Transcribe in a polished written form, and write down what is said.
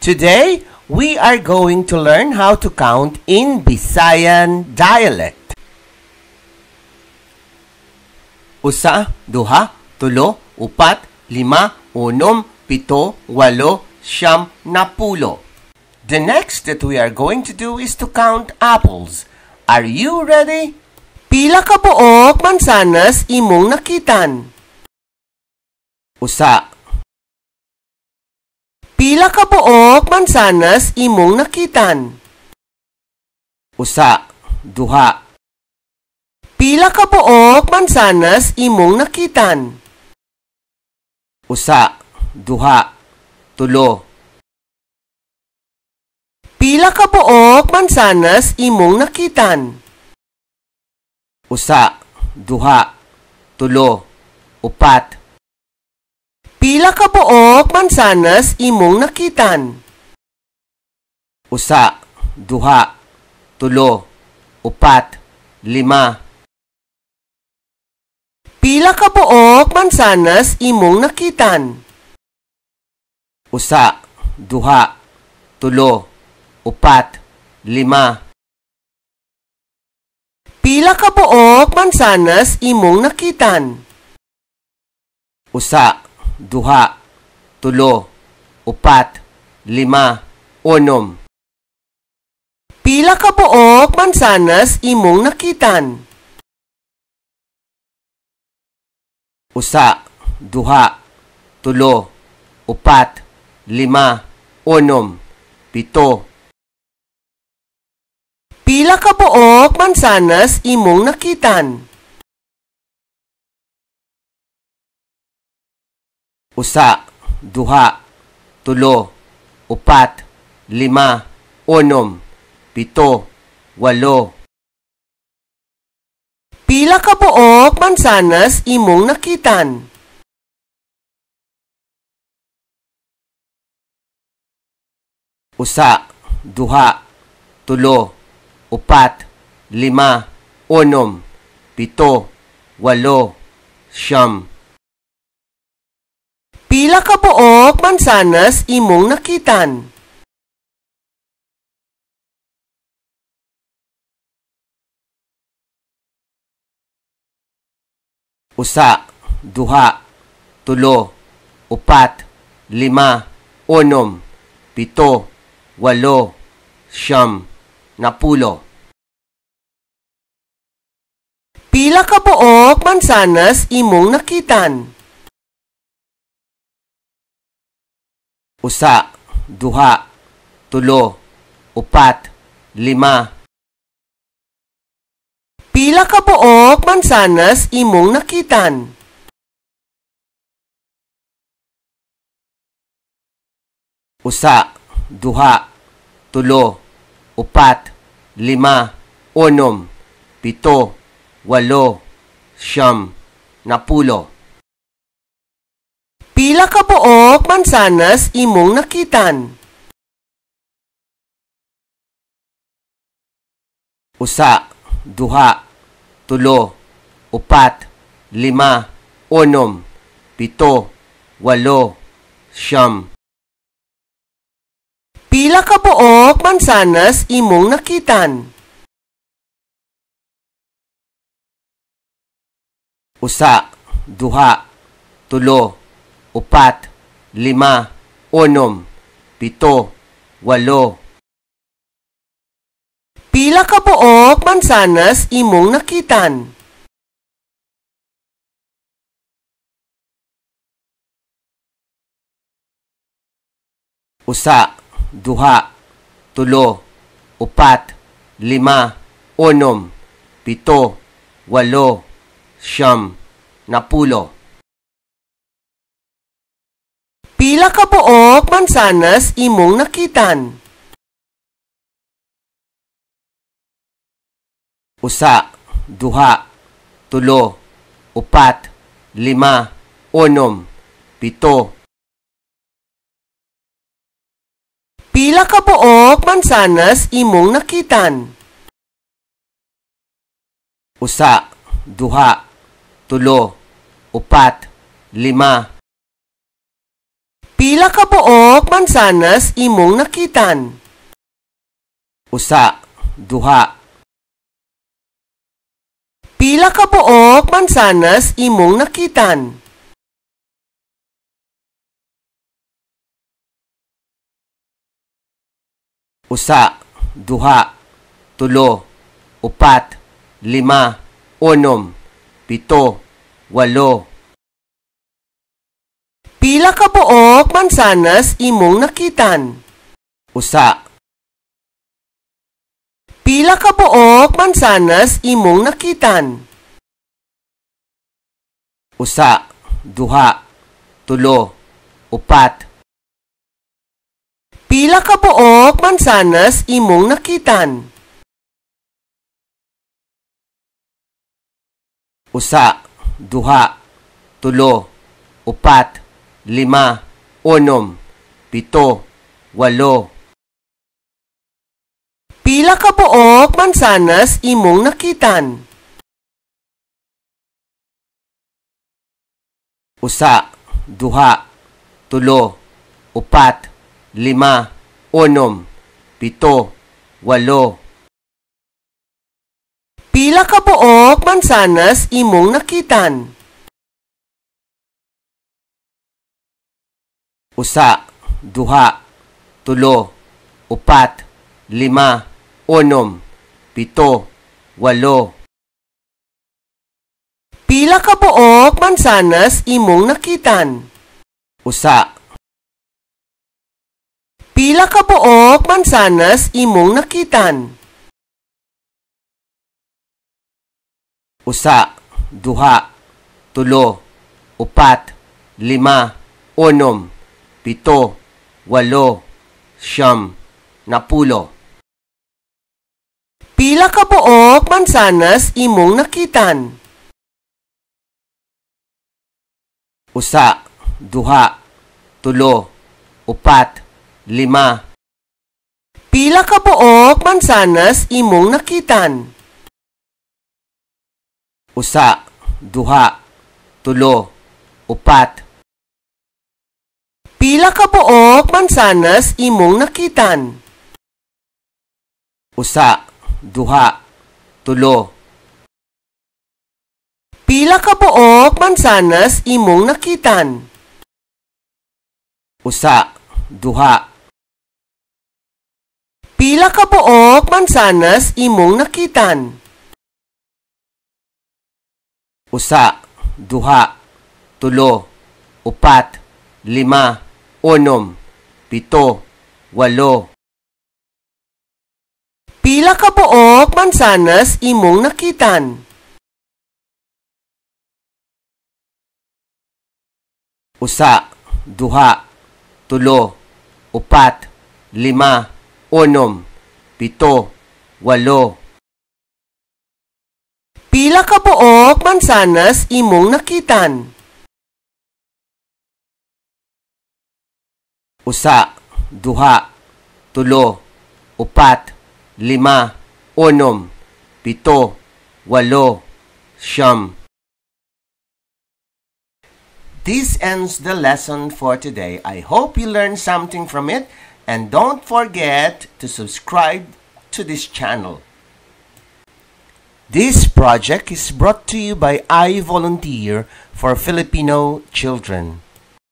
Today, we are going to learn how to count in Visayan dialect. Usa, duha, tulo, upat, lima, unom, pito, walo, siyam, napulo. The next that we are going to do is to count apples. Are you ready? Pila ka buok mansanas imong nakitan? Usa. Pila ka buok mansanas imong nakitan? Usa, duha. Pila ka buok mansanas imong nakitan? Usa, duha, tulo. Pila ka buok mansanas imong nakitan? Usa, duha, tulo, upat. Pila ka buok mansanas imong nakitan? Usa, duha, tulo, upat, lima. Pila ka buok mansanas imong nakitan? Usa, duha, tulo, upat, lima. Pila ka buok mansanas imong nakitan? Usa, duha, tulo, upat, lima, unom. Pila ka buok mansanas imong nakitan? Usa, duha, tulo, upat, lima, unom, pito. Pila ka buok mansanas imong nakitan? Usa, duha, tulo, upat, lima, unom, pito, walo. Pila ka buok mansanas imong nakitan? Usa, duha, tulo, upat, lima, unom, pito, walo, siyam. Pila ka buok mansanas imong nakitan? Usa, duha, tulo, upat, lima, unom, pito, walo, siyam, napulo. Pila ka buok mansanas imong nakitan? Usa, duha, tulo, upat, lima. Pila ka buok mansanas imong nakitan? Usa, duha, tulo, upat, lima, unom, pito, walo, siyam, napulo. Pila ka buok mansanas imong nakitan? Usa, duha, tulo, upat, lima, unom, pito, walo, siyam. Pila ka buok mansanas imong nakitan? Usa, duha, tulo, upat, lima, unom, pito, walo. Pila ka buok mansanas imong nakitan? Usa, duha, tulo, upat, lima, unom, pito, walo, siyam, napulo. Pila ka buok mansanas imong nakitan? Usa, duha, tulo, upat, lima, unom, pito. Pila ka buok mansanas imong nakitan? Usa, duha, tulo, upat, lima. Pila ka buok mansanas imong nakitan? Usa, duha. Pila ka buok mansanas imong nakitan? Usa, duha, tulo, upat, lima, unom, pito, walo. Pila ka buok mansanas imong nakitan? Usa. Pila ka buok mansanas imong nakitan? Usa, duha, tulo, upat. Pila ka buok mansanas imong nakitan? Usa, duha, tulo, upat, lima, unom, pito, walo. Pila ka buok mansanas imong nakitan? Usa, duha, tulo, upat, lima, unom, pito, walo. Pila ka buok mansanas imong nakitan? Usa, duha, tulo, upat, lima, unom, pito, walo. Pila ka buok mansanas imong nakitan? Usa. Pila ka buok mansanas imong nakitan? Usa, duha, tulo, upat, lima, unom, pito, walo, siyam, napulo. Pila ka buok mansanas imong nakitan? Usa, duha, tulo, upat, lima. Pila ka buok mansanas imong nakitan? Usa, duha, tulo, upat. Pila ka buok mansanas imong nakitan? Usa, duha, tulo. Pila ka buok mansanas imong nakitan? Usa, duha. Pila ka buok mansanas imong nakitan? Usa, duha, tulo, upat, lima, unom, pito, walo. Pila ka buok mansanas imong nakitan? Usa, duha, tulo, upat, lima, unom, pito, walo. Pila ka buok mansanas imong nakitan? Usa, duha, tulo, upat, lima, unom, pito, walo, siyam. This ends the lesson for today. I hope you learned something from it, and don't forget to subscribe to this channel. This project is brought to you by iVolunteer for Filipino Children.